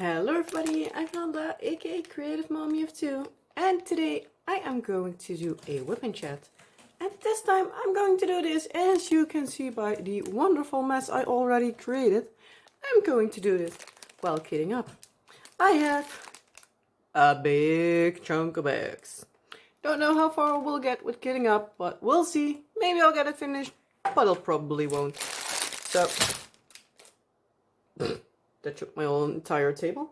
Hello everybody, I'm Nanda, aka Creative Mommy of Two, and today I am going to do a whipping chat. And this time I'm going to do this, as you can see by the wonderful mess I already created, I'm going to do this while kitting up. I have a big chunk of bags. Don't know how far we'll get with kitting up, but we'll see. Maybe I'll get it finished, but I probably won't. So that took my whole entire table.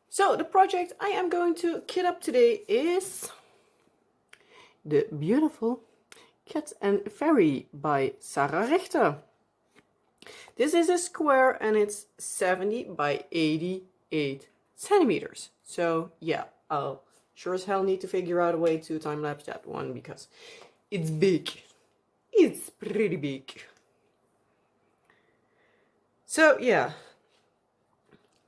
So the project I am going to kit up today is the beautiful Cat and Fairy by Sarah Richter. This is a square and it's 70 by 88 centimeters. So yeah, I'll sure as hell need to figure out a way to time lapse that one because it's big. It's pretty big. So yeah.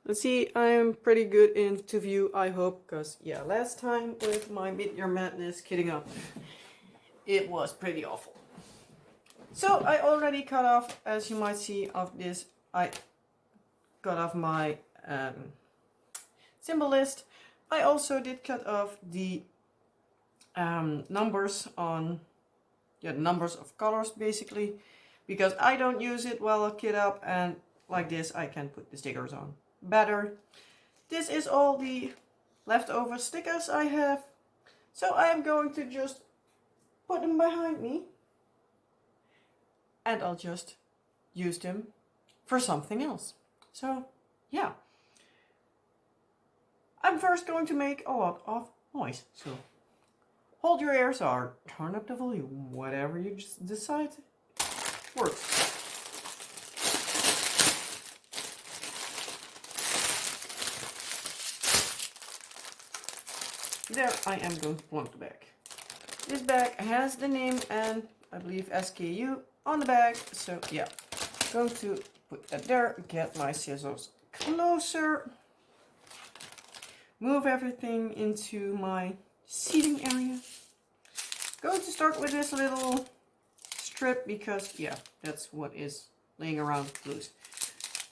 Let's see, I'm pretty good into view, I hope, because yeah, last time with my Mid-Year Madness kitting up, it was pretty awful. So I already cut off, as you might see of this, I cut off my symbol list. I also did cut off the numbers on, numbers of colors basically, because I don't use it while I kit up, and like this I can put the stickers on better. This is all the leftover stickers I have, so I am going to just put them behind me and I'll just use them for something else. So yeah, I'm first going to make a lot of noise, so hold your ears or turn up the volume, whatever you just decide works. There I am going to point the bag. This bag has the name and I believe SKU on the bag. So yeah, going to put that there, get my scissors closer, move everything into my seating area. Going to start with this little strip because yeah, that's what is laying around loose.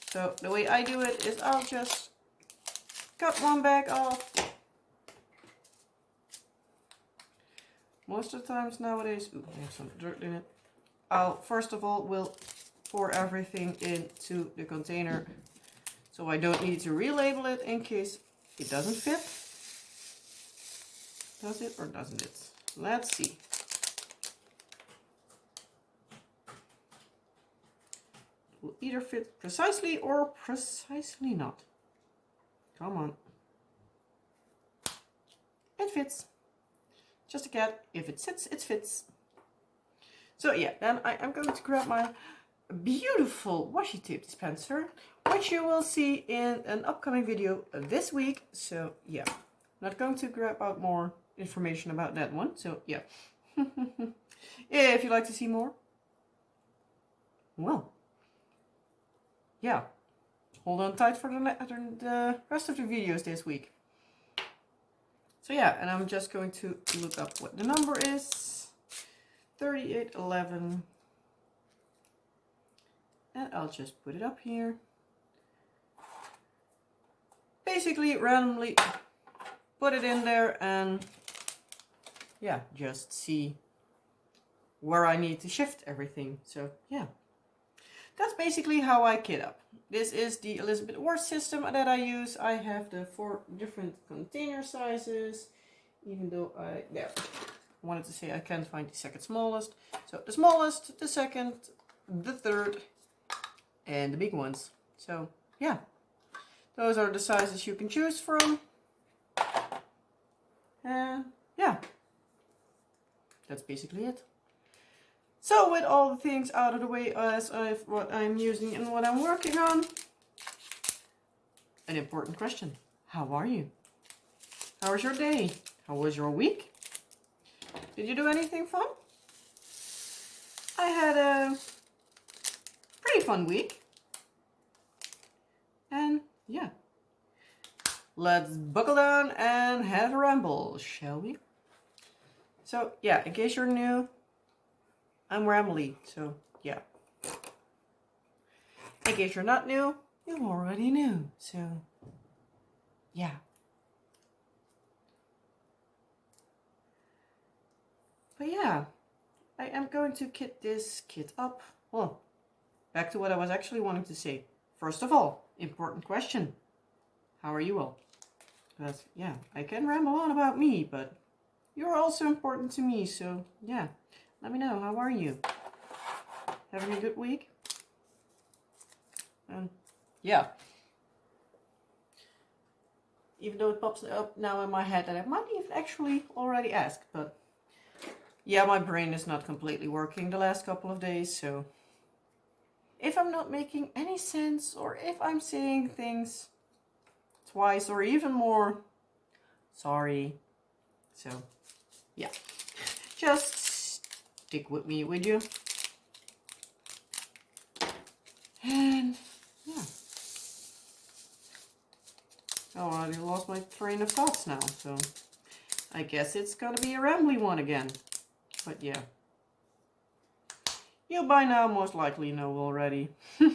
So the way I do it is I'll just cut one bag off. Most of the times nowadays, I have some dirt in it. I'll first of all will pour everything into the container, so I don't need to relabel it in case it doesn't fit. Does it or doesn't it? Let's see. It will either fit precisely or precisely not. Come on. It fits. Just a cat. If it sits, it fits. So yeah, then I am going to grab my beautiful washi tape dispenser, which you will see in an upcoming video this week. So yeah, not going to grab out more information about that one. So yeah, if you'd like to see more, well, yeah, hold on tight for the rest of the videos this week. So yeah, and I'm just going to look up what the number is, 3811, and I'll just put it up here. Basically randomly put it in there and yeah, just see where I need to shift everything. So yeah, that's basically how I kit up. This is the Elizabeth Ward system that I use. I have the 4 different container sizes, even though I wanted to say I can't find the second smallest. So the smallest, the second, the third, and the big ones. So yeah, those are the sizes you can choose from. And yeah, that's basically it. So with all the things out of the way as what I'm using and what I'm working on, an important question. How are you? How was your day? How was your week? Did you do anything fun? I had a pretty fun week. And yeah, let's buckle down and have a ramble, shall we? So yeah, in case you're new, I'm Rambly, so yeah. In case you're not new, you already knew, so yeah. But yeah, I am going to kit this kit up. Well, back to what I was actually wanting to say. First of all, important question. How are you all? Because, yeah, I can ramble on about me, but you're also important to me, so yeah. Let me know, how are you? Having a good week? And yeah. Even though it pops up now in my head that I might have actually already asked, but yeah, my brain is not completely working the last couple of days, so if I'm not making any sense or if I'm saying things twice or even more, sorry. So yeah, just stick with me, would you? And yeah, I already lost my train of thoughts now, so I guess it's gonna be a rambly one again. But yeah, you by now most likely know already. I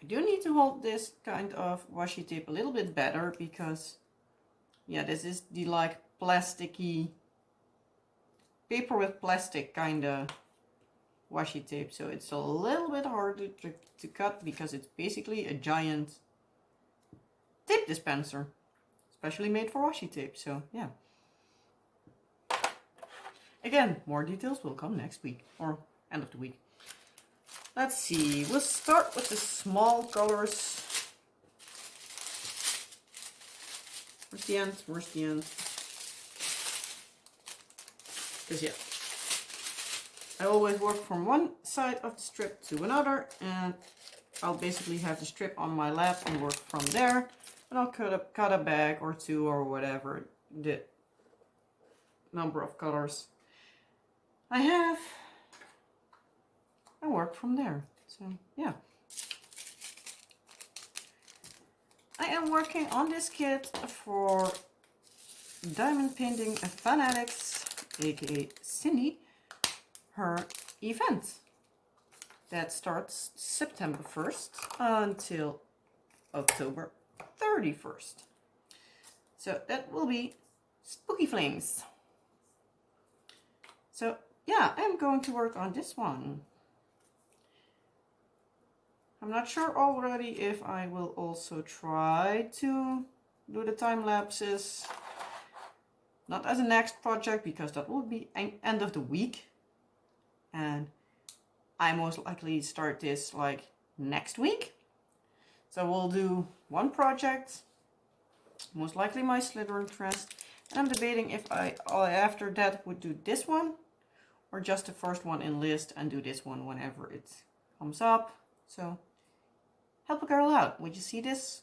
do need to hold this kind of washi tape a little bit better because, yeah, this is the like plasticky, paper with plastic kind of washi tape. So it's a little bit harder to cut because it's basically a giant tape dispenser, especially made for washi tape. So yeah. Again, more details will come next week or end of the week. Let's see, we'll start with the small colors. Where's the end? Where's the end? Because yeah, I always work from one side of the strip to another, and I'll basically have the strip on my lap and work from there. And I'll cut a bag or two or whatever the number of colors I have. I work from there. So yeah. I am working on this kit for Diamond Painting Fanatics, aka Cindy, her event that starts September 1st until October 31st. So that will be Spooky Flames. So yeah, I'm going to work on this one. I'm not sure already if I will also try to do the time lapses. Not as a next project because that will be end of the week. And I most likely start this like next week. So we'll do one project, most likely my Slytherin Crest. And I'm debating if I after that would do this one or just the first one in list and do this one whenever it comes up. So help a girl out. Would you see this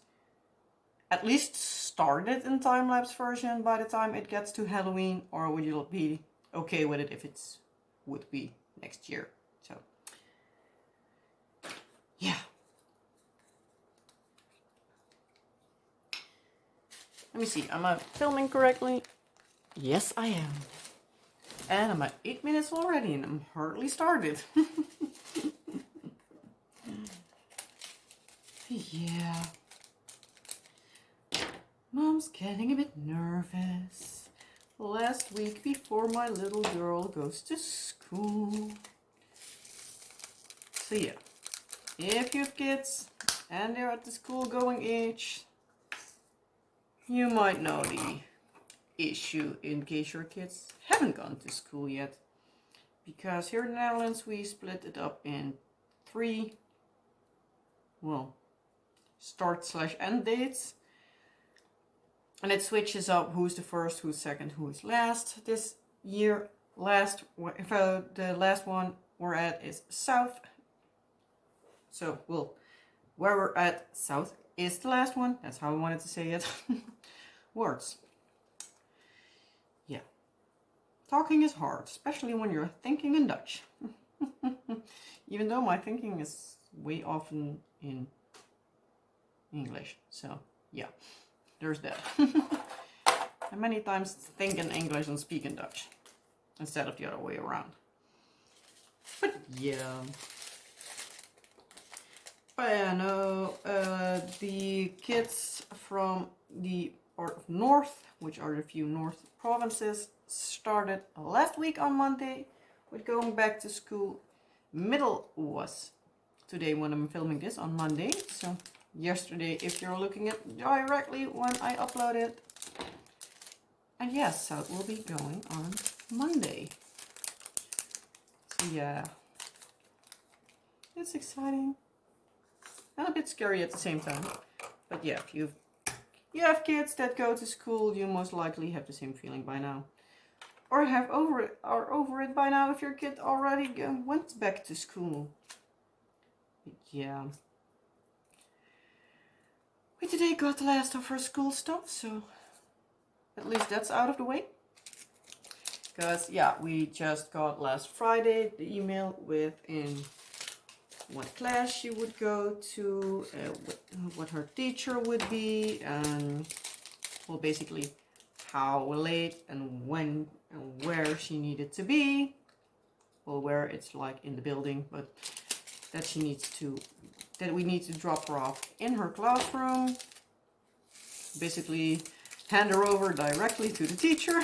at least started in time-lapse version by the time it gets to Halloween, or would you be okay with it if it would be next year? So yeah. Let me see, am I filming correctly? Yes, I am. And I'm at 8 minutes already and I'm hardly started. Yeah. Mom's getting a bit nervous. Last week before my little girl goes to school. So yeah, if you have kids and they're at the school going age, you might know the issue in case your kids haven't gone to school yet. Because here in the Netherlands we split it up in 3, well, start/end dates. And it switches up who's the first, who's second, who's last. This year, the last one we're at is South. So, well, where we're at, South is the last one. That's how I wanted to say it. Words. Yeah. Talking is hard, especially when you're thinking in Dutch. Even though my thinking is way often in English. So, yeah. There's that. I many times think in English and speak in Dutch instead of the other way around. But yeah. But yeah, no, the kids from the part of North, which are the few North provinces, started last week on Monday with going back to school. Middle was today when I'm filming this on Monday. So yesterday, if you're looking at directly when I uploaded. And yes, South will be going on Monday. So yeah, it's exciting and a bit scary at the same time. But yeah, if you have kids that go to school, you most likely have the same feeling by now. Or are over it by now if your kid already went back to school. But yeah. We today got the last of her school stuff, so at least that's out of the way. Because yeah, we just got last Friday the email with what class she would go to, what her teacher would be, and well, basically how late and when and where she needed to be. Well, where it's like in the building, but that we need to drop her off in her classroom. Basically hand her over directly to the teacher.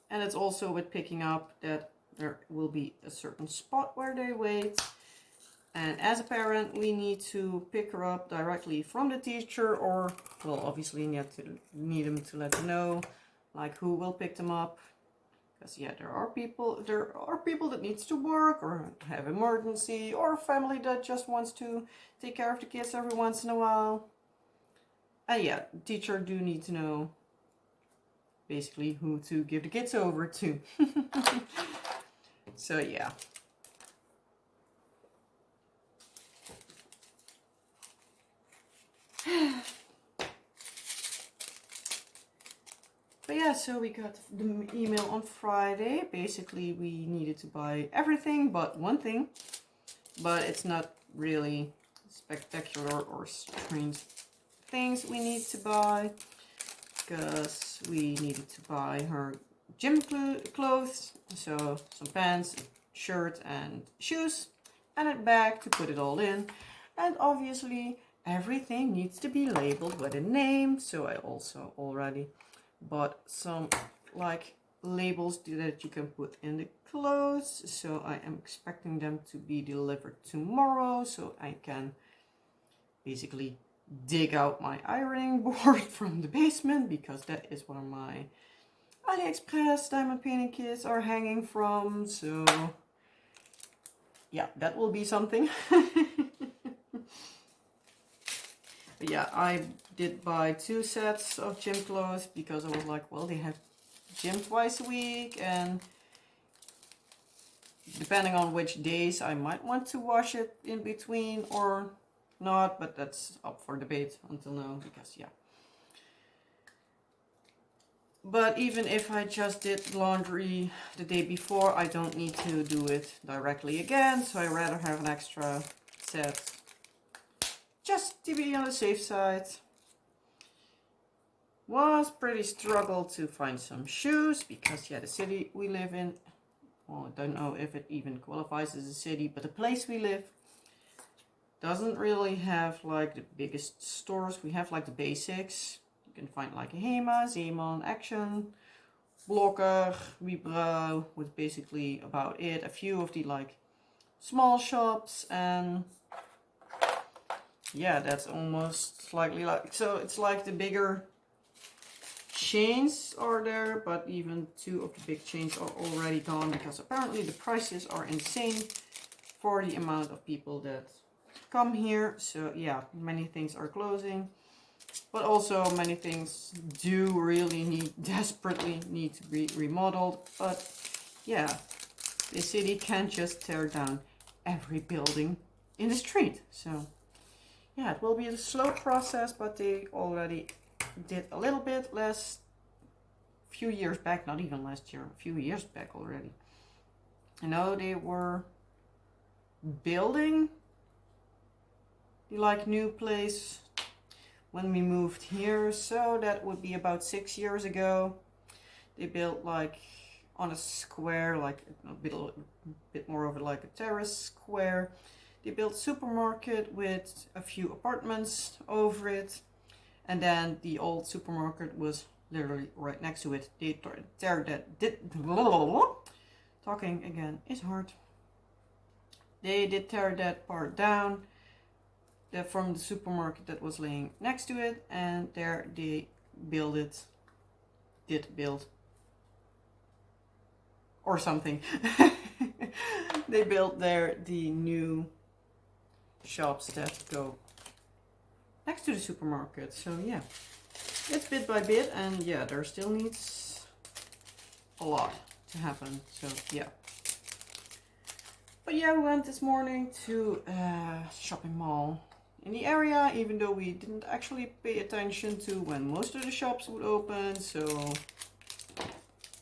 And it's also with picking up that there will be a certain spot where they wait. And as a parent, we need to pick her up directly from the teacher, or, well, obviously need them to let them know, like, who will pick them up. Because, yeah, there are people that needs to work, or have emergency, or a family that just wants to take care of the kids every once in a while. And, yeah, teacher do need to know, basically, who to give the kids over to. So, yeah. But yeah, so we got the email on Friday. Basically, we needed to buy everything but one thing. But it's not really spectacular or strange things we need to buy. Because we needed to buy her gym clothes. So some pants, shirt and shoes. And a bag to put it all in. And obviously, everything needs to be labeled with a name. So I also already bought some like labels that you can put in the clothes. So I am expecting them to be delivered tomorrow, so I can basically dig out my ironing board from the basement, because that is where my AliExpress diamond painting kits are hanging from. So yeah, that will be something. But yeah, I did buy 2 sets of gym clothes because I was like, well, they have gym twice a week, and depending on which days I might want to wash it in between or not, but that's up for debate until now, because yeah. But even if I just did laundry the day before, I don't need to do it directly again, so I rather have an extra set just to be on the safe side. Was pretty struggle to find some shoes, because yeah, the city we live in, well, I don't know if it even qualifies as a city, but the place we live doesn't really have like the biggest stores. We have like the basics. You can find like a Hema, Zeeman, Action, Blokker, Wibro, with basically about it. A few of the like small shops, and yeah, that's almost slightly like, so it's like the bigger chains are there, but even 2 of the big chains are already gone, because apparently the prices are insane for the amount of people that come here. So yeah, many things are closing, but also many things do really desperately need to be remodeled. But yeah, the city can't just tear down every building in the street. So yeah, it will be a slow process, but they already did a little bit few years back, not even last year, a few years back already. I know they were building the like new place when we moved here, so that would be about 6 years ago. They built like on a square, like a bit more of like a terrace square. They built a supermarket with a few apartments over it, and then the old supermarket was literally right next to it. They talking again is hard. They did tear that part down from the supermarket that was laying next to it, and there they did build or something. They built there the new shops that go next to the supermarket. So yeah, it's bit by bit, and yeah, there still needs a lot to happen. So yeah. But yeah, we went this morning to a shopping mall in the area, even though we didn't actually pay attention to when most of the shops would open. So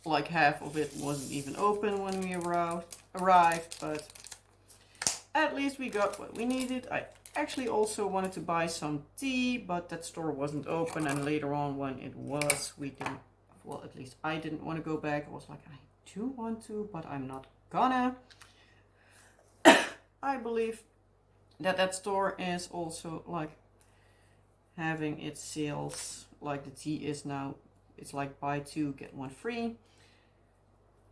like half of it wasn't even open when we arrived, but at least we got what we needed. I actually also wanted to buy some tea, but that store wasn't open, and later on when it was, we didn't, well, at least I didn't want to go back. I was like, I do want to, but I'm not gonna. I believe that store is also like having its sales, like the tea is now, it's like buy two get one free,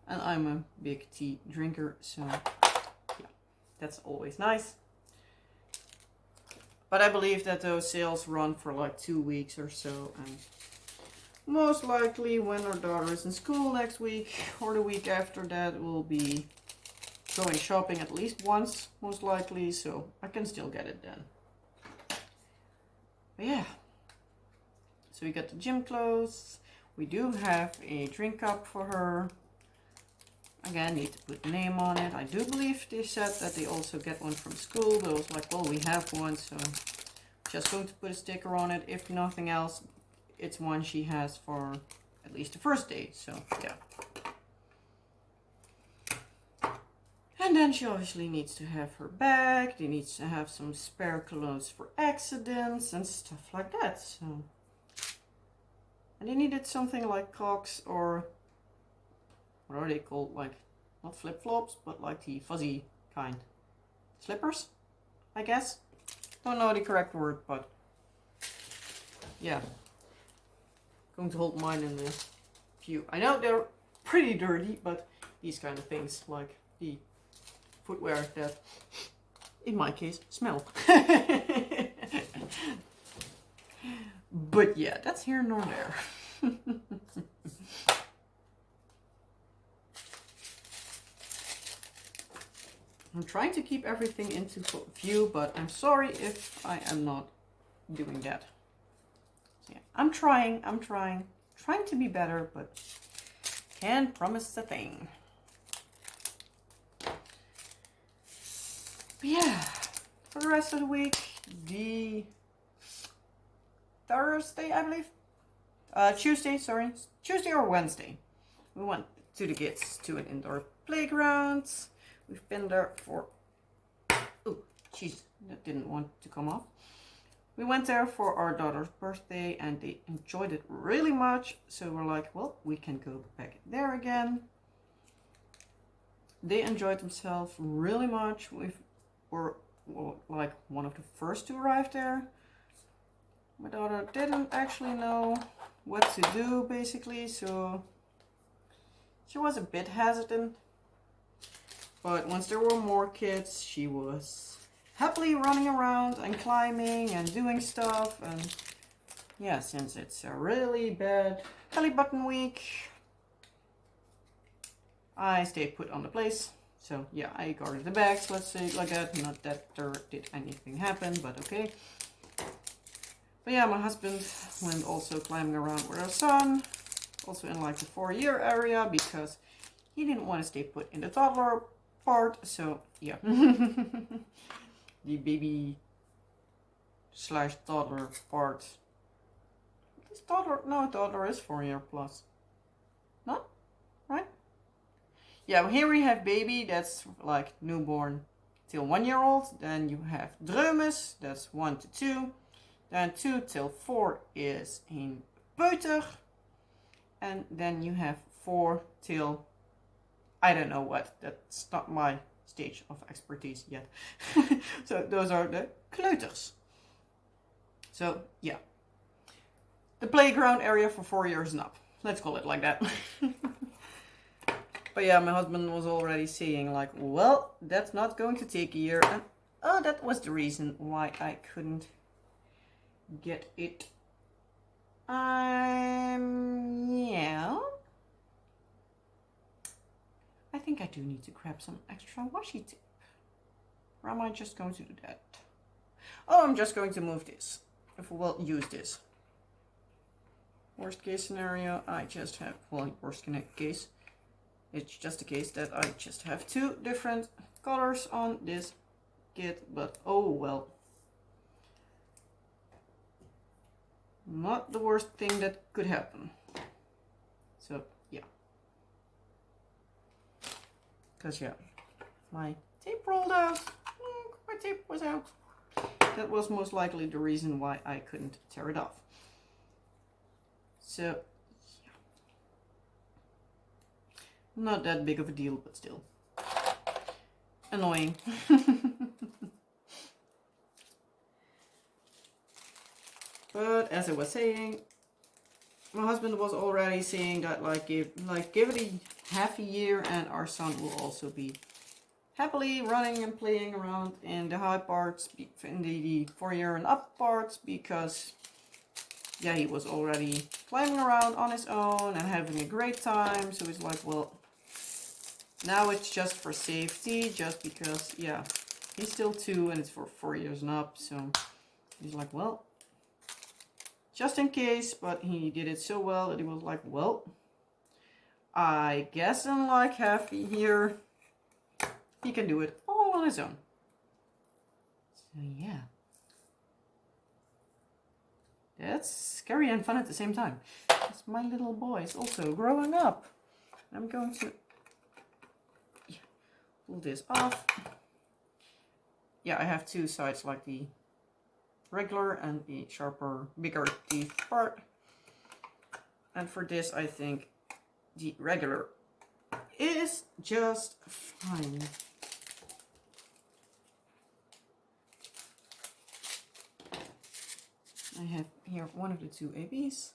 and I'm a big tea drinker, so yeah, that's always nice. But I believe that those sales run for like 2 weeks or so, and most likely when our daughter is in school next week or the week after that, we'll be going shopping at least once, most likely, so I can still get it then. But yeah, so we got the gym clothes. We do have a drink cup for her. Again, need to put the name on it. I do believe they said that they also get one from school, but I was like, well, we have one, so just going to put a sticker on it. If nothing else, it's one she has for at least the first day, so yeah. And then she obviously needs to have her bag. She needs to have some spare clothes for accidents and stuff like that. So, and they needed something like Crocs, or what are they called? Like, not flip-flops, but like the fuzzy kind. Slippers, I guess. Don't know the correct word, but yeah. Going to hold mine in the few. I know they're pretty dirty, but these kind of things, like the footwear that, in my case, smell. But yeah, that's here nor there. I'm trying to keep everything into view, but I'm sorry if I am not doing that. So yeah, I'm trying to be better, but can't promise a thing. But yeah, for the rest of the week, the Thursday, I believe, Tuesday or Wednesday, we went to the kids to an indoor playground. We've been there for, oh, jeez, that didn't want to come off. We went there for our daughter's birthday, and they enjoyed it really much. So we're like, well, we can go back there again. They enjoyed themselves really much. We were like one of the first to arrive there. My daughter didn't actually know what to do, basically, so she was a bit hesitant. But once there were more kids, she was happily running around and climbing and doing stuff. And yeah, since it's a really bad belly button week, I stayed put on the place. So yeah, I guarded the bags, let's say it like that. Not that there did anything happen, but okay. But yeah, my husband went also climbing around with our son, also in like the 4-year area, because he didn't want to stay put in the toddler part. So yeah, the baby / toddler part. Is toddler? No, toddler is 4-year plus. Not right? Yeah, well, here we have baby, that's like newborn till 1-year-old. Then you have dreumes, that's 1 to 2. Then 2 till 4 is in peuter. And then you have 4 till I don't know what. That's not my stage of expertise yet. So those are the kleuters. So yeah, the playground area for 4 years and up. Let's call it like that. But yeah, my husband was already saying like, well, that's not going to take a year. And oh, that was the reason why I couldn't get it. Yeah. I think I do need to grab some extra washi tape. Or am I just going to do that? Oh, I'm just going to move this. If we will use this. Worst case scenario, I just have, well, worst case. It's just a case that I just have 2 different colors on this kit, but oh well. Not the worst thing that could happen. So yeah. Because yeah, my tape rolled out. My tape was out. That was most likely the reason why I couldn't tear it off. So yeah. Not that big of a deal, but still annoying. But as I was saying, my husband was already saying that give it a half a year and our son will also be happily running and playing around in the high parts, in the 4 year and up parts, because yeah, he was already climbing around on his own and having a great time. So he's like, well, now it's just for safety, just because yeah, he's still 2 and it's for 4 years and up. So he's like, well, just in case. But he did it so well that he was like, well, I guess in like half a year he can do it all on his own. So yeah, that's scary and fun at the same time. Because my little boy is also growing up. I'm going to pull this off. Yeah, I have 2 sides, like the regular and the sharper, bigger teeth part. And for this, I think the regular is just fine. I have here one of the 2 ABs.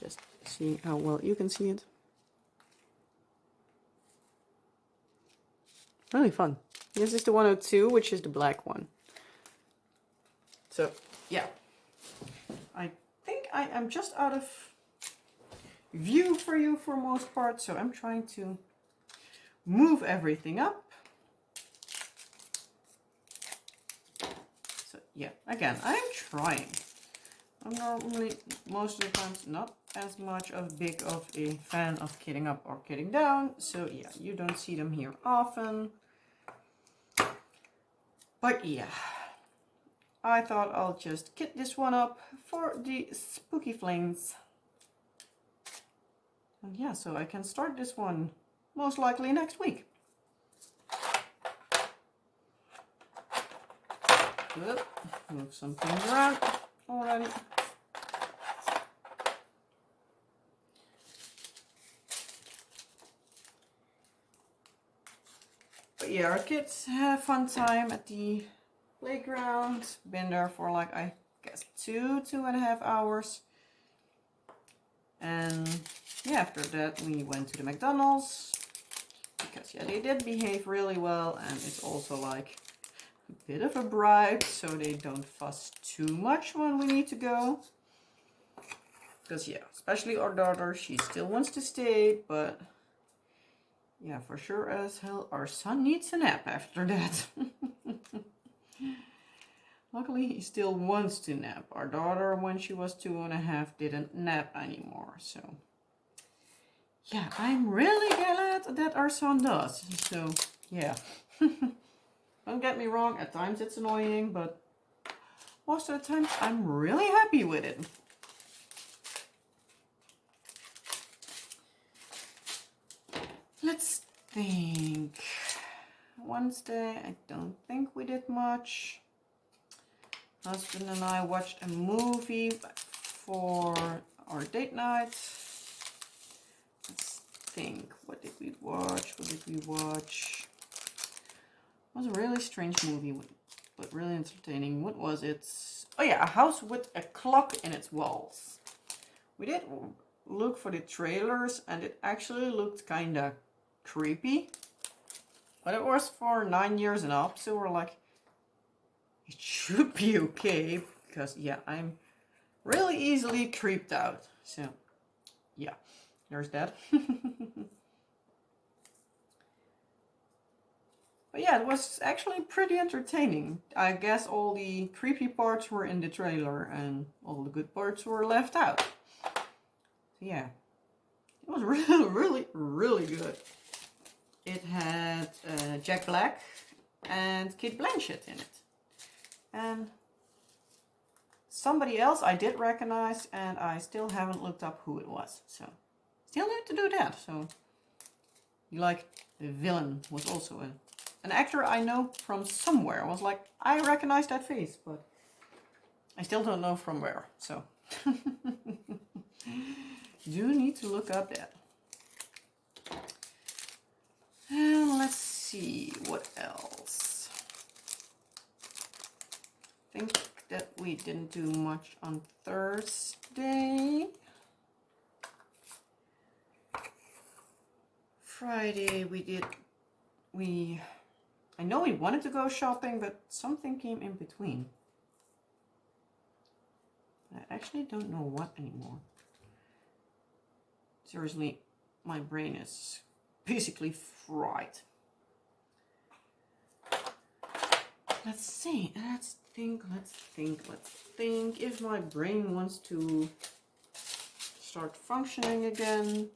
Just see how well you can see it. Really fun. This is the 102, which is the black one. So, yeah. I think I am just out of view for you for most part, so I'm trying to move everything up. So, yeah, again, I'm trying. I'm normally, most of the times, not as much of big of a fan of kitting up or kitting down, so yeah, you don't see them here often. But yeah, I thought I'll just kit this one up for the spooky flames. And yeah, so I can start this one most likely next week. Good. Move some things around already. But yeah, our kids had a fun time at the playground. Been there for like, I guess, 2.5 hours. And yeah, after that we went to the McDonald's. Because yeah, they did behave really well, and it's also like a bit of a bribe, so they don't fuss too much when we need to go. Because yeah, especially our daughter, she still wants to stay, but yeah, for sure as hell, our son needs a nap after that. Luckily, he still wants to nap. Our daughter, when she was 2.5, didn't nap anymore. So, yeah, I'm really glad that our son does. So, yeah. Don't get me wrong, at times it's annoying, but most of the time I'm really happy with it. Let's think. Wednesday, I don't think we did much. Husband and I watched a movie for our date night. Let's think, what did we watch? What did we watch? It was a really strange movie, but really entertaining. What was it? Oh yeah, A House with a Clock in Its Walls. We did look for the trailers and it actually looked kinda creepy. But it was for 9 years and up, so we're like, it should be okay. Because yeah, I'm really easily creeped out. So yeah, there's that. But yeah, it was actually pretty entertaining. I guess all the creepy parts were in the trailer and all the good parts were left out. So yeah, it was really good. It had Jack Black and Kate Blanchett in it. And somebody else I did recognize and I still haven't looked up who it was. So still need to do that. So like the villain was also an actor I know from somewhere. I was like, I recognize that face, but I still don't know from where. So do need to look up that. And let's see what else. I think that we didn't do much on Thursday. Friday I know we wanted to go shopping, but something came in between. I actually don't know what anymore. Seriously, my brain is basically fried. Let's see, let's think. If my brain wants to start functioning again.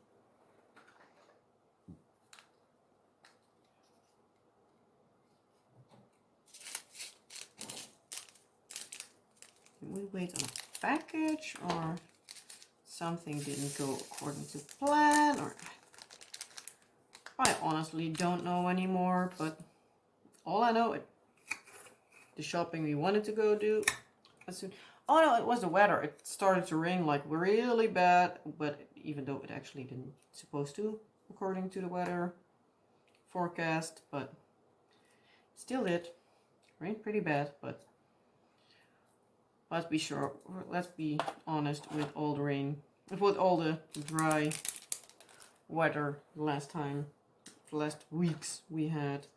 Can we wait on a package or something didn't go according to plan? Or I honestly don't know anymore, but all I know, the shopping we wanted to go do. Oh no, it was the weather. It started to rain like really bad, but even though it actually didn't supposed to, according to the weather forecast, but still did. Rained pretty bad, but let's be honest, with all the rain, with all the dry weather the last weeks we had,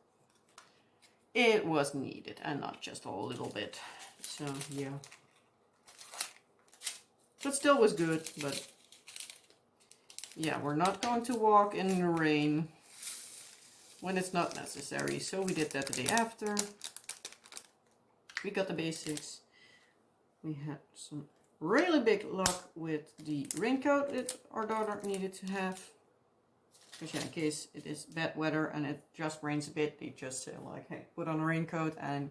it was needed and not just a little bit. So yeah, but still was good. But yeah, we're not going to walk in the rain when it's not necessary, so we did that the day after. We got the basics. We had some really big luck with the raincoat that our daughter needed to have. Because yeah, in case it is bad weather and it just rains a bit, they just say like, hey, put on a raincoat and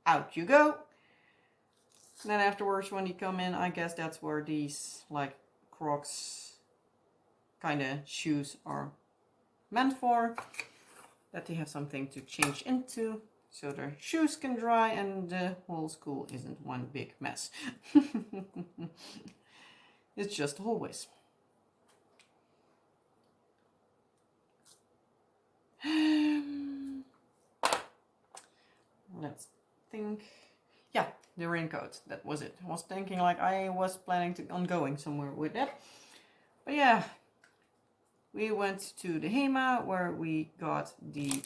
out you go. And then afterwards when you come in, I guess that's where these like Crocs kind of shoes are meant for. That they have something to change into, so their shoes can dry and the whole school isn't one big mess. It's just always. Let's think. Yeah, the raincoat. That was it. I was thinking like I was planning on going somewhere with that. But yeah, we went to the HEMA where we got the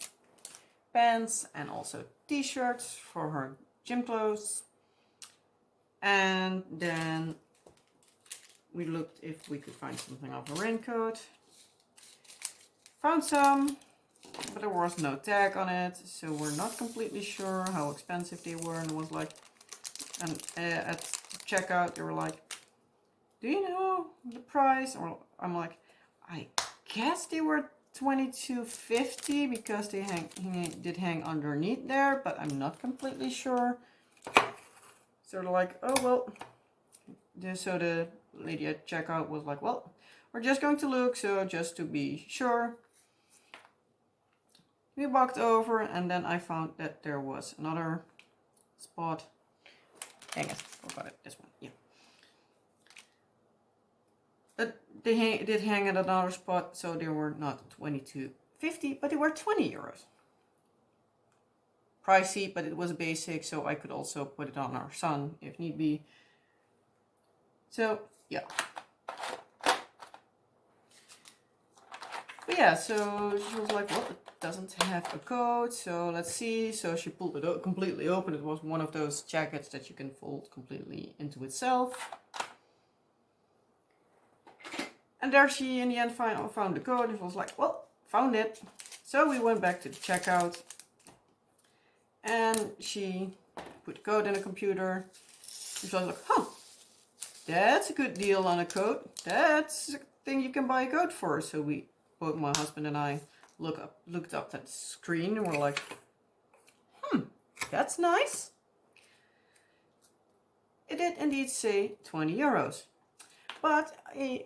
pants and also t-shirts for her gym clothes. And then we looked if we could find something of a raincoat. Found some, but there was no tag on it, so we're not completely sure how expensive they were. And it was like, and at checkout they were like, do you know the price? Or I'm like, I guess they were $22.50 because they did hang underneath there, but I'm not completely sure. So they're like, oh well. So the lady at checkout was like, well, we're just going to look, so just to be sure. We walked over and then I found that there was another spot. Dang it, forgot it, this one, yeah. But they did hang at another spot, so they were not $22.50, 50, but they were 20 euros. Pricey, but it was basic, so I could also put it on our son if need be. So yeah. But yeah, so she was like, well, it doesn't have a code, so let's see. So she pulled it completely open. It was one of those jackets that you can fold completely into itself. And there she, in the end, found the code. And she was like, well, found it. So we went back to the checkout. And she put the code in the computer. And she was like, huh, that's a good deal on a code. That's a thing you can buy a code for. So we, both my husband and I, looked up at the screen and we're like, that's nice. It did indeed say 20 euros. But I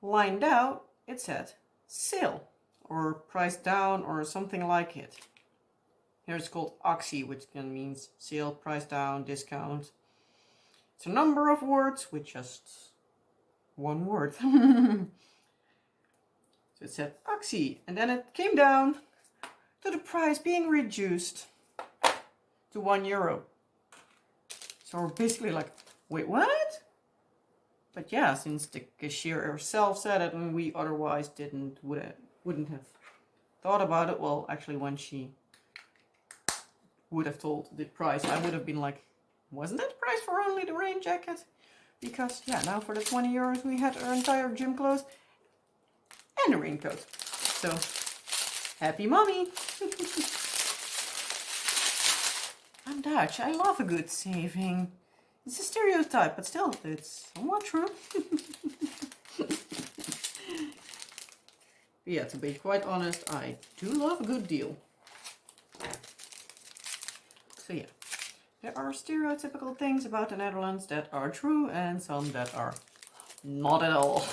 lined out, it said sale or price down or something like it. Here it's called Oxy, which can means sale, price down, discount. It's a number of words with just one word. So it said Oxy, and then it came down to the price being reduced to €1. So we're basically like, wait, what? But yeah, since the cashier herself said it and we otherwise wouldn't have thought about it. Well, actually, when she would have told the price, I would have been like, wasn't that the price for only the rain jacket? Because yeah, now for the 20 euros we had our entire gym clothes and a raincoat. So happy mommy. I'm Dutch. I love a good saving. It's a stereotype, but still, it's somewhat true. Yeah, to be quite honest, I do love a good deal. So yeah, there are stereotypical things about the Netherlands that are true and some that are not at all.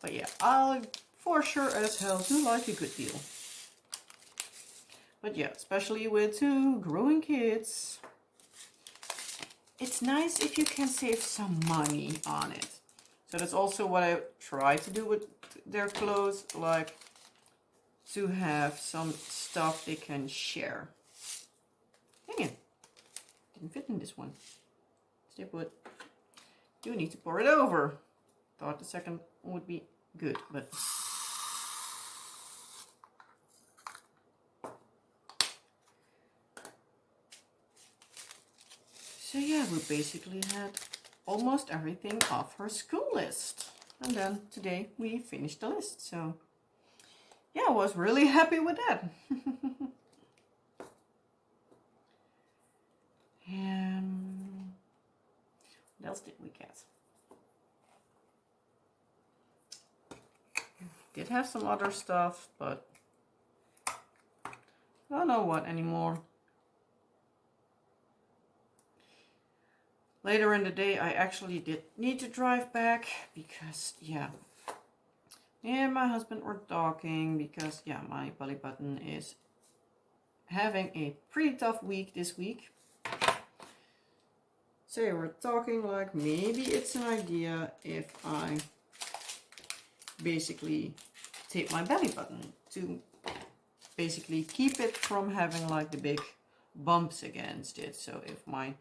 But yeah, I for sure as hell do like a good deal. But yeah, especially with 2 growing kids, it's nice if you can save some money on it. So that's also what I try to do with their clothes, like to have some stuff they can share. Dang it, didn't fit in this one. Stay put. You need to pour it over. Thought the second would be good, but so yeah, we basically had almost everything off her school list. And then today we finished the list. So yeah, I was really happy with that. What else did we get? Did have some other stuff, but I don't know what anymore. Later in the day, I actually did need to drive back because, yeah, me and my husband were talking because, yeah, my belly button is having a pretty tough week this week. So we're talking like maybe it's an idea if I basically tape my belly button to basically keep it from having like the big bumps against it. So if I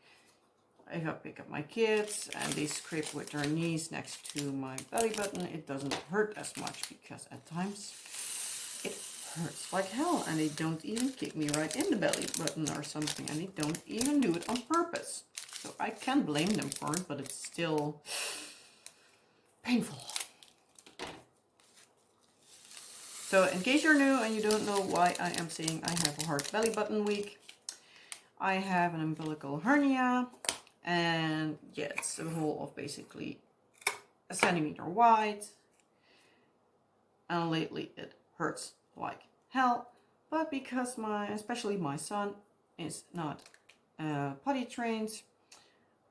pick up my kids and they scrape with their knees next to my belly button, it doesn't hurt as much because at times it hurts like hell and they don't even kick me right in the belly button or something, and they don't even do it on purpose. So I can't blame them for it, but it's still painful. So in case you're new and you don't know why I am saying I have a hard belly button week, I have an umbilical hernia. And yeah, it's a hole of basically a centimeter wide. And lately it hurts like hell. But because especially my son is not potty trained,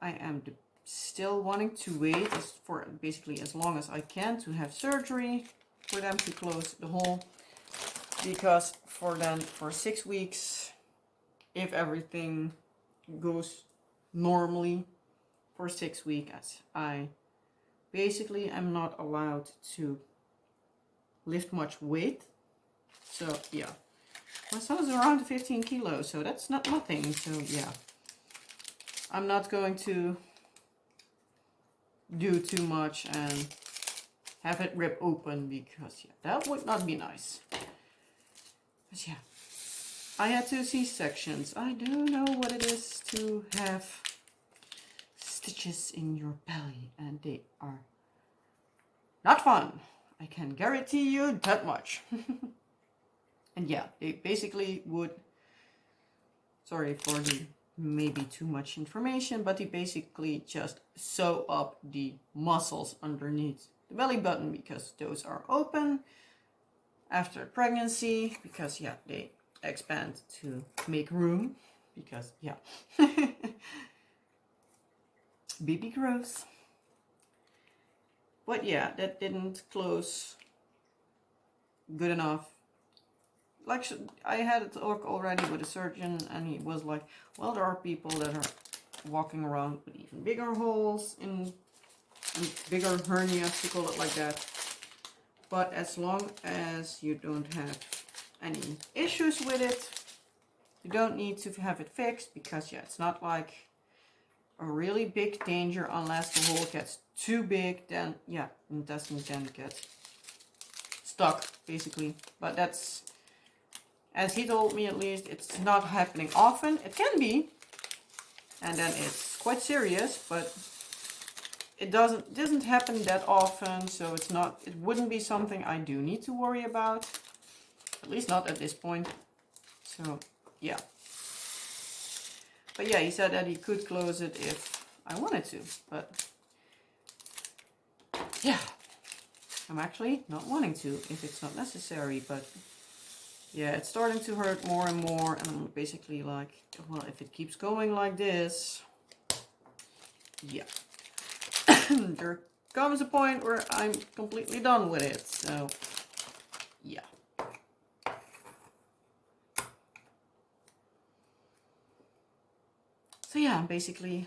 I am still wanting to wait for basically as long as I can to have surgery for them to close the hole. Because for 6 weeks, if everything goes normally for 6 weeks, I basically I'm not allowed to lift much weight. So yeah, my son is around 15 kilos, so that's not nothing. So yeah, I'm not going to do too much and have it rip open, because yeah, that would not be nice. But yeah, I had 2 C-sections. I do know what it is to have stitches in your belly, and they are not fun. I can guarantee you that much. And yeah, they basically would, sorry for the maybe too much information, but they basically just sew up the muscles underneath the belly button, because those are open after pregnancy, because yeah, they expand to make room, because yeah, baby grows. But yeah, that didn't close good enough. Like, I had a talk already with a surgeon, and he was like, well, there are people that are walking around with even bigger holes in bigger hernias, to call it like that. But as long as you don't have any issues with it, you don't need to have it fixed, because yeah, it's not like a really big danger unless the hole gets too big. Then yeah, it doesn't then get stuck basically. But that's, as he told me at least, it's not happening often. It can be, and then it's quite serious, but it doesn't happen that often, so it wouldn't be something I do need to worry about, at least not at this point. So yeah, but yeah, he said that he could close it if I wanted to, but yeah, I'm actually not wanting to if it's not necessary. But yeah, it's starting to hurt more and more, and I'm basically like, well, if it keeps going like this, yeah, there comes a point where I'm completely done with it. So yeah. So yeah, I'm basically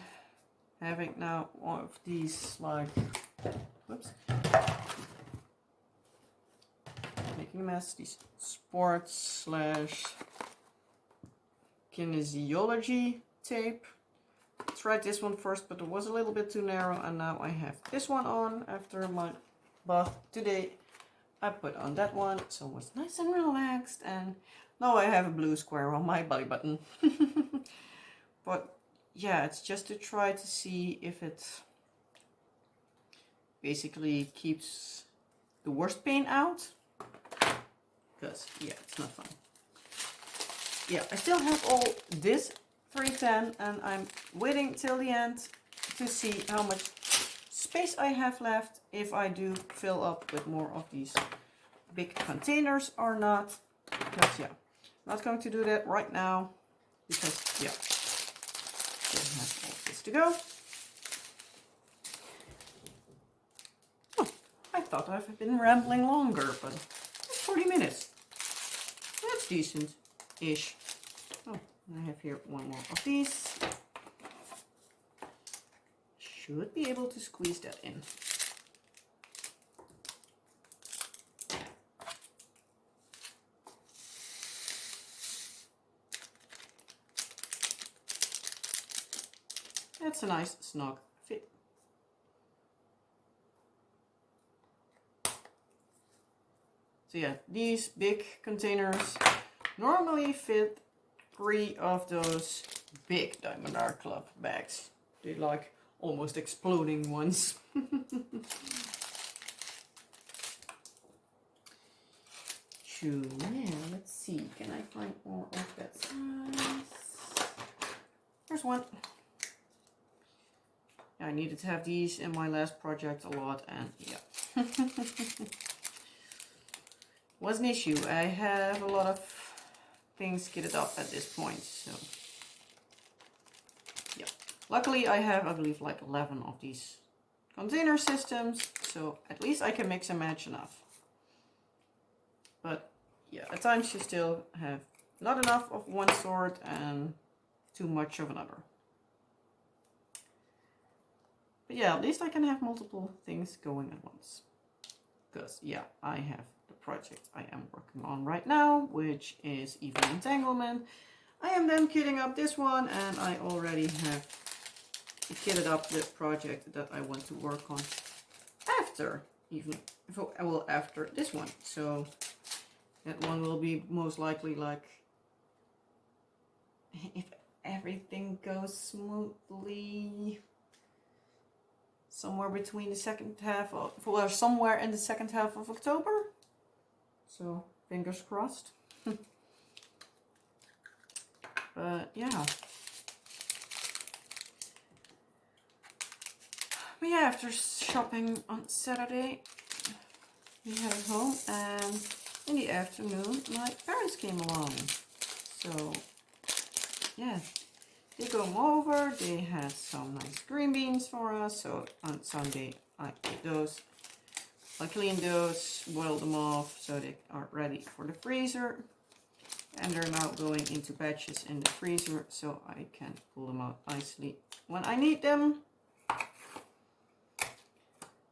having now one of these, like, whoops, making a mess, these sports / kinesiology tape. I tried this one first, but it was a little bit too narrow, and now I have this one on after my bath today. I put on that one, so it was nice and relaxed, and now I have a blue square on my belly button. But yeah, it's just to try to see if it basically keeps the worst pain out, because yeah, it's not fun. Yeah, I still have all this 310, and I'm waiting till the end to see how much space I have left, if I do fill up with more of these big containers or not. Because yeah, I'm not going to do that right now, because yeah, still have all this to go. Oh, I thought I've been rambling longer, but it's 40 minutes. That's decent-ish. Oh, I have here one more of these. Should be able to squeeze that in. That's a nice snug fit. So yeah, these big containers normally fit 3 of those big Diamond Art Club bags. They're like almost exploding ones. True. Yeah, let's see. Can I find more of that size? There's one. Yeah, I needed to have these in my last project a lot, and yeah. Was an issue. I have a lot of things kitted up at this point, so yeah. Luckily I have, I believe, like 11 of these container systems, so at least I can mix and match enough. But yeah, at times you still have not enough of one sort and too much of another. But yeah, at least I can have multiple things going at once. Because yeah, I have the project I am working on right now, which is even entanglement. I am then kitting up this one, and I already have kitted up the project that I want to work on after after this one. So that one will be most likely, like, if everything goes smoothly, somewhere between the second half of, well, somewhere in the second half of October. So fingers crossed. But yeah. But yeah, after shopping on Saturday, we headed home, and in the afternoon my parents came along. So yeah, they came over, they had some nice green beans for us, so on Sunday I ate those. I cleaned those, boiled them off so they are ready for the freezer. And they're now going into batches in the freezer so I can pull them out nicely when I need them.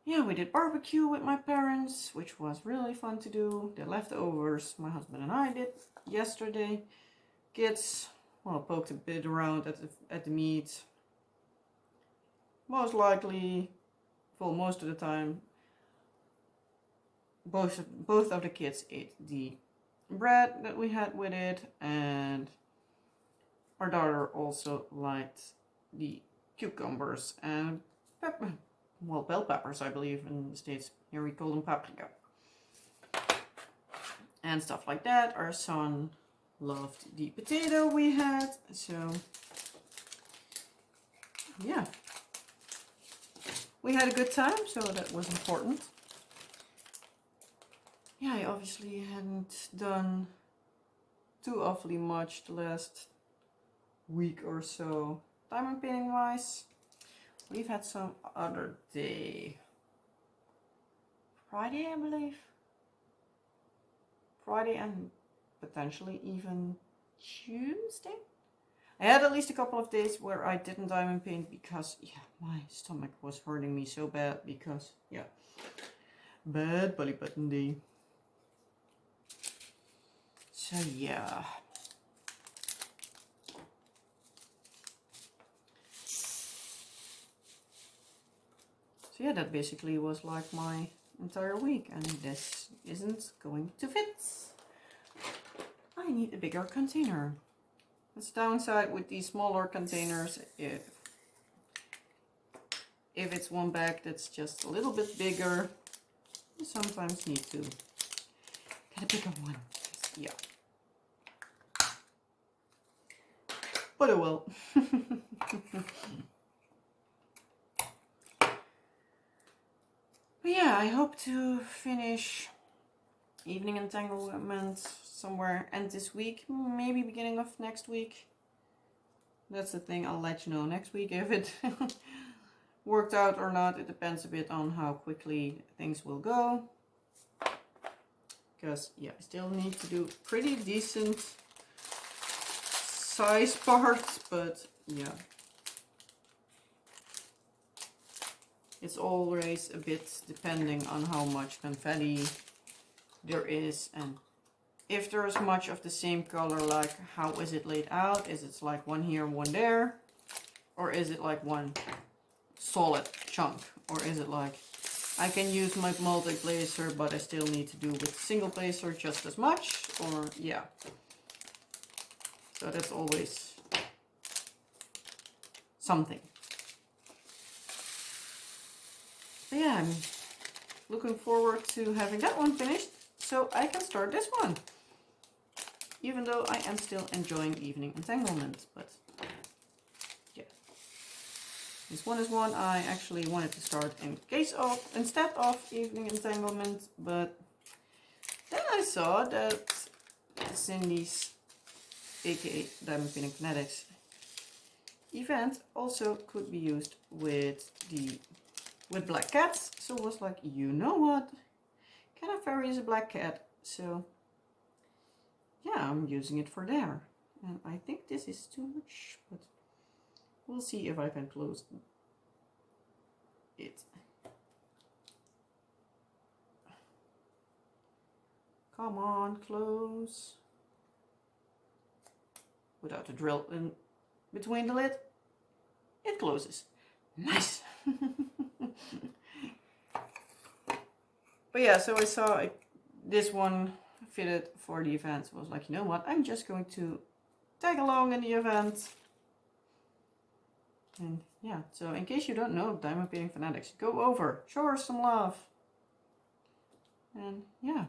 Yeah, we did barbecue with my parents, which was really fun to do. The leftovers my husband and I did yesterday. Kids, well, poked a bit around at the meat. Most likely, well, most of the time, both of the kids ate the bread that we had with it, and our daughter also liked the cucumbers and pepper. Well, bell peppers, I believe, in the States. Here we call them paprika. And stuff like that. Our son loved the potato we had. So, yeah. We had a good time, so that was important. Yeah, I obviously hadn't done too awfully much the last week or so, diamond painting wise. We've had some other day. Friday, I believe. Friday and potentially even Tuesday. I had at least a couple of days where I didn't diamond paint because, yeah, my stomach was hurting me so bad because, yeah, bad belly button day. So, yeah. So yeah, that basically was like my entire week, and this isn't going to fit. I need a bigger container. That's the downside with these smaller containers. If it's one bag that's just a little bit bigger, you sometimes need to get a bigger one. Yeah. But oh well. But yeah, I hope to finish evening entanglement somewhere end this week, maybe beginning of next week. That's the thing, I'll let you know next week if it worked out or not. It depends a bit on how quickly things will go. Because, yeah, I still need to do pretty decent size parts, but yeah. It's always a bit depending on how much confetti there is, and if there's much of the same color, like how is it laid out? Is it like one here, one there? Or is it like one solid chunk? Or is it like I can use my multi-placer, but I still need to do with single placer just as much? Or yeah. So that's always something. But yeah, I'm looking forward to having that one finished so I can start this one. Even though I am still enjoying evening entanglement, but yeah. This one is one I actually wanted to start instead of evening entanglement, but then I saw that Cindy's, aka Diamond Painting Kinetics, event also could be used with black cats. So I was like, you know what? Cat of Fairy is a black cat, so yeah, I'm using it for there. And I think this is too much, but we'll see if I can close it. Come on, close. Without the drill in between the lid, it closes. Nice. But yeah, so I saw this one fitted for the event. So I was like, you know what? I'm just going to tag along in the event. And yeah, so in case you don't know Diamond Painting Fanatics, go over, show her some love. And yeah.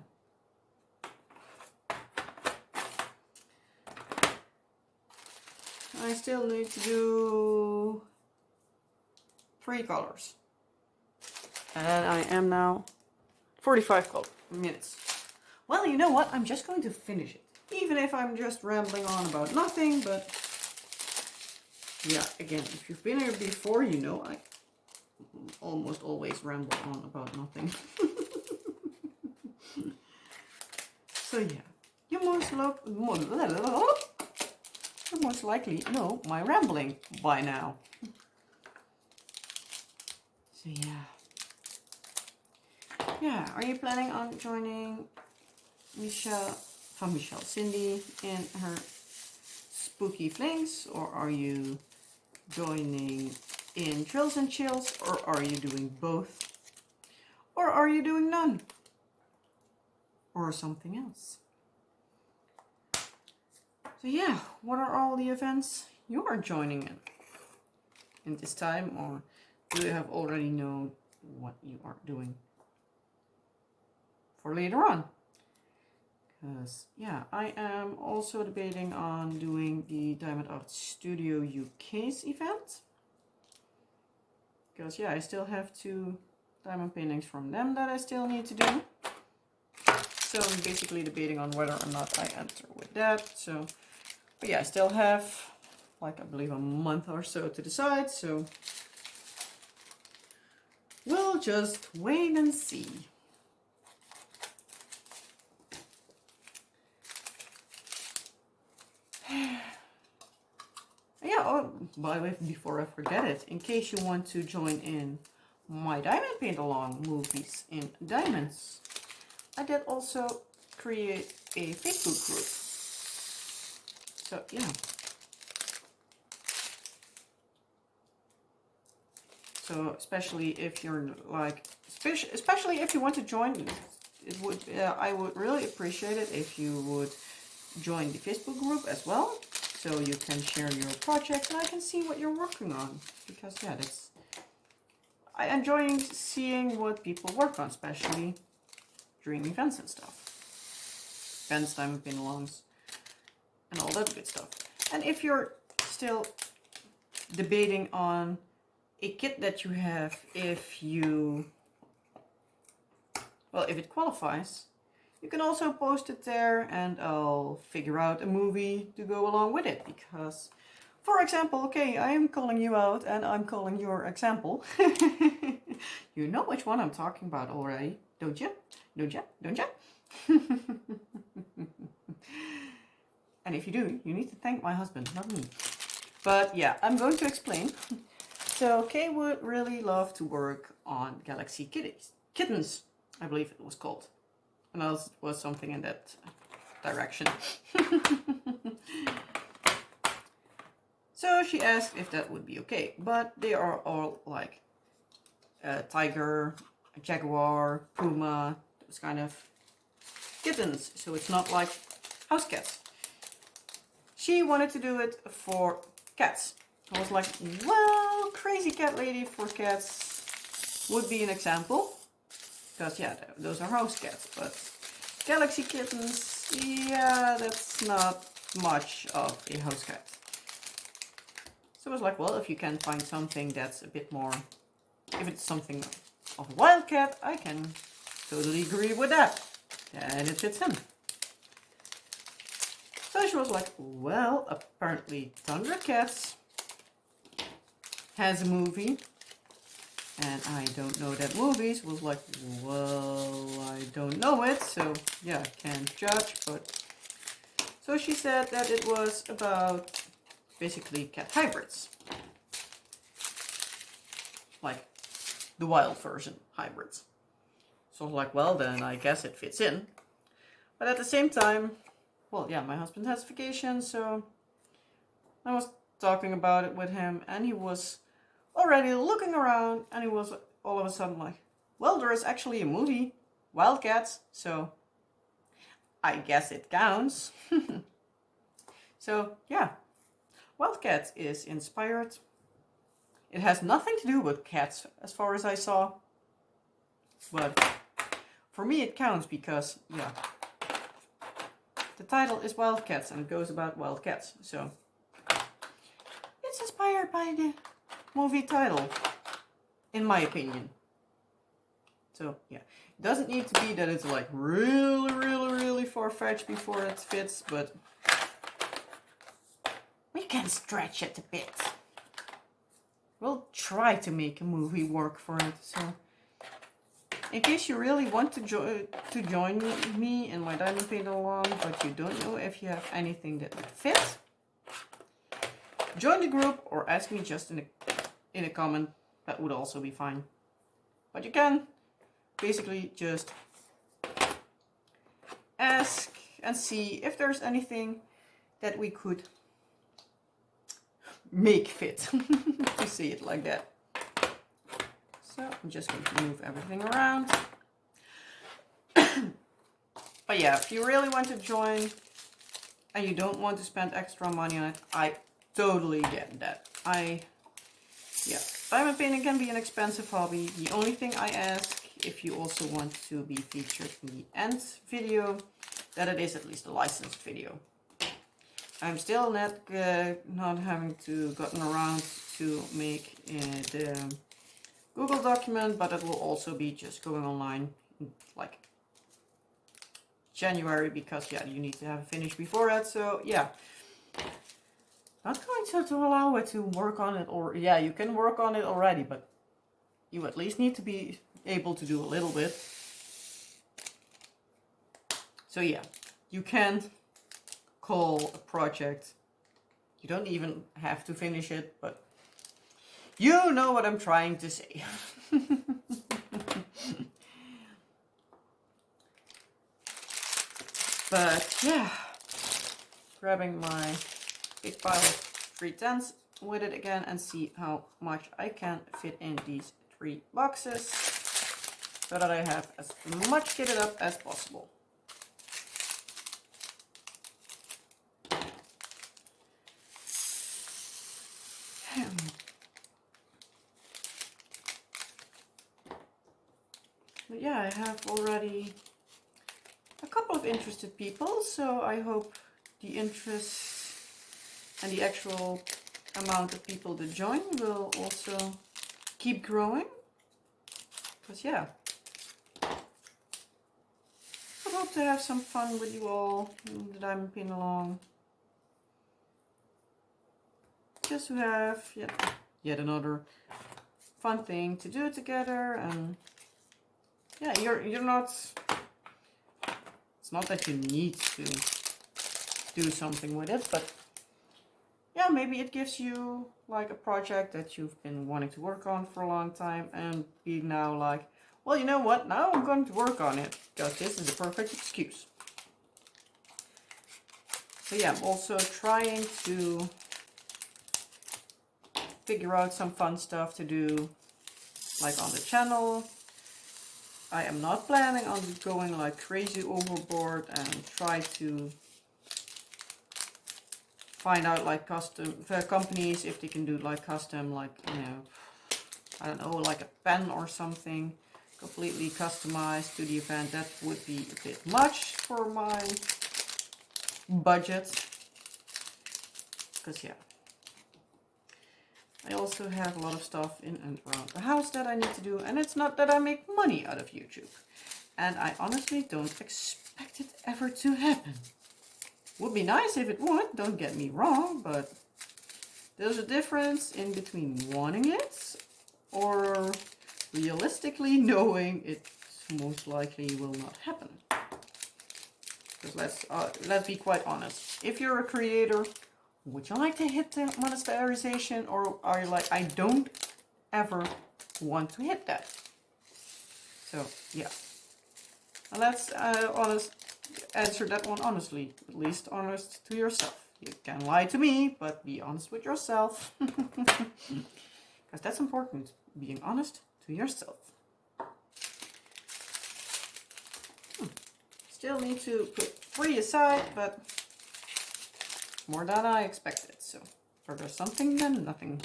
I still need to do 3 colors. And I am now 45 minutes. Well, you know what? I'm just going to finish it. Even if I'm just rambling on about nothing, but yeah, again, if you've been here before, you know I almost always ramble on about nothing. So yeah, you most likely know my rambling by now. So yeah. Yeah, are you planning on joining Cindy in her spooky flings, or are you joining in Trills and Chills, or are you doing both? Or are you doing none? Or something else? So yeah, what are all the events you are joining in this time, or do you have already known what you are doing for later on? Because yeah, I am also debating on doing the Diamond Art Studio UK's event. Because yeah, I still have 2 diamond paintings from them that I still need to do. So I'm basically debating on whether or not I enter with that. So, but yeah, I still have like I believe a month or so to decide. So we'll just wait and see. Yeah, oh, by the way, before I forget it, in case you want to join in my Diamond Paint Along movies in diamonds, I did also create a Facebook group. So, yeah. So, especially if you're like, especially if you want to join, it would I would really appreciate it if you would join the Facebook group as well. So you can share your projects and I can see what you're working on. Because yeah, I enjoy seeing what people work on, especially during events and stuff. Events, Diamond Paint Alongs, and all that good stuff. And if you're still debating on a kit that you have, if it qualifies, you can also post it there and I'll figure out a movie to go along with it. Because, for example, okay, I am calling you out and I'm calling your example. You know which one I'm talking about already, don't you? Don't you? Don't you? And if you do, you need to thank my husband, not me. But yeah, I'm going to explain. So Kay would really love to work on Galaxy Kittens, I believe it was called. And else was something in that direction. So she asked if that would be okay. But they are all like a tiger, a jaguar, puma, those kind of kittens. So it's not like house cats. She wanted to do it for cats. I was like, well, Crazy Cat Lady for cats would be an example. Because, yeah, those are house cats, but Galaxy Kittens, yeah, that's not much of a house cat. So I was like, well, if you can find something that's a bit more, if it's something of a wild cat, I can totally agree with that. And it fits in. So she was like, well, apparently Thundercats has a movie. And I don't know that movie, so I was like, well, I don't know it, so yeah, can't judge, but... So she said that it was about, basically, cat hybrids. Like, the wild version hybrids. So I was like, well, then I guess it fits in. But at the same time, well, yeah, my husband has vacation, so I was talking about it with him, and he was already looking around, and he was all of a sudden like, well, there is actually a movie, Wildcats, so I guess it counts. So, yeah, Wildcats is inspired. It has nothing to do with cats, as far as I saw. But for me it counts because, yeah, the title is Wildcats and it goes about wildcats. So it's inspired by the movie title, in my opinion. So, yeah, it doesn't need to be that it's like really far-fetched before it fits, but we can stretch it a bit. We'll try to make a movie work for it. So, in case you really want to join me in my diamond paint along, but you don't know if you have anything that would fit, join the group or ask me just in a comment. That would also be fine. But you can basically just ask and see if there's anything that we could make fit, to say it like that. So I'm just going to move everything around. But yeah, if you really want to join and you don't want to spend extra money on it, I totally get that. Yeah, diamond painting can be an expensive hobby. The only thing I ask, if you also want to be featured in the end video, that it is at least a licensed video. I'm still not having gotten around to make the Google document, but it will also be just going online like January, because yeah, you need to have it finished before that. So yeah, not going to allow it to work on it, or yeah, you can work on it already, but you at least need to be able to do a little bit. So yeah, you can call a project. You don't even have to finish it, but you know what I'm trying to say. But yeah, grabbing my big pile of 310s with it again and see how much I can fit in these 3 boxes so that I have as much kitted up as possible. But yeah, I have already a couple of interested people, so I hope the interest and the actual amount of people that join will also keep growing. Because yeah, I hope to have some fun with you all in the diamond paint along. Just to have yet another fun thing to do together, and yeah, you're not. It's not that you need to do something with it, but yeah, maybe it gives you like a project that you've been wanting to work on for a long time, and be now like, well, you know what? Now I'm going to work on it because this is the perfect excuse. So yeah, I'm also trying to figure out some fun stuff to do, like on the channel. I am not planning on going like crazy overboard and try to find out like custom companies if they can do like custom, like, you know, I don't know, like a pen or something completely customized to the event. That would be a bit much for my budget, because yeah, I also have a lot of stuff in and around the house that I need to do, and it's not that I make money out of YouTube, and I honestly don't expect it ever to happen. Would be nice if it would, don't get me wrong, but there's a difference in between wanting it or realistically knowing it most likely will not happen. Because let's be quite honest, if you're a creator, would you like to hit the monetization, or are you like, I don't ever want to hit that. So yeah, and let's answer that one honestly, at least honest to yourself. You can lie to me, but be honest with yourself. Because that's important, being honest to yourself. Still need to put 3 aside, but more than I expected, so further something than nothing.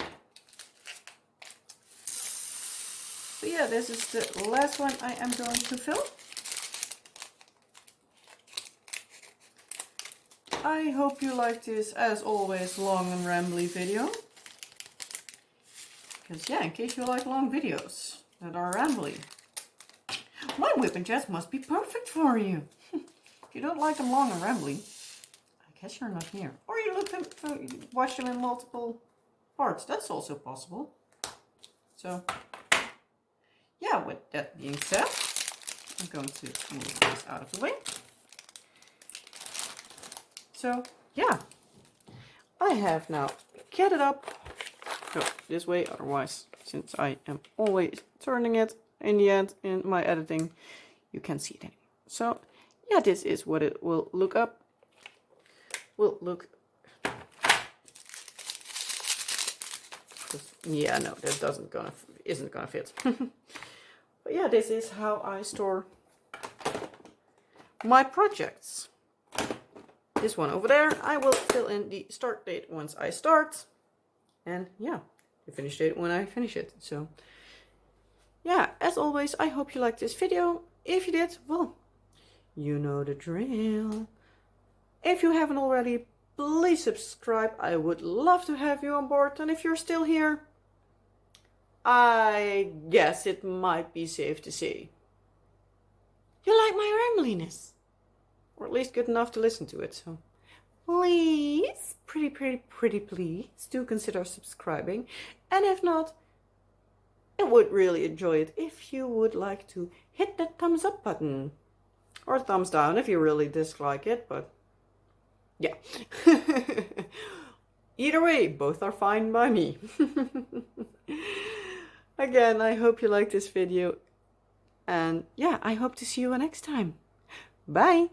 So yeah, this is the last one I am going to fill. I hope you liked this, as always, long and rambly video. Because yeah, in case you like long videos that are rambly, my WIP and jets must be perfect for you. If you don't like them long and rambly, I guess you're not here. Or you watch them in multiple parts. That's also possible. So yeah, with that being said, I'm going to move this out of the way. So yeah, I have now get it up. Go this way, otherwise, since I am always turning it in the end in my editing, you can't see it anymore. So yeah, this is what it will look up. Yeah, no, that isn't gonna fit. But yeah, this is how I store my projects. This one over there, I will fill in the start date once I start. And yeah, the finish date when I finish it. So yeah, as always, I hope you liked this video. If you did, well, you know the drill. If you haven't already, please subscribe. I would love to have you on board. And if you're still here, I guess it might be safe to say you like my rambliness. Or at least good enough to listen to it. So please, pretty please, do consider subscribing. And if not, I would really enjoy it if you would like to hit that thumbs up button. Or thumbs down if you really dislike it, but yeah. Either way, both are fine by me. Again, I hope you liked this video. And yeah, I hope to see you next time. Bye!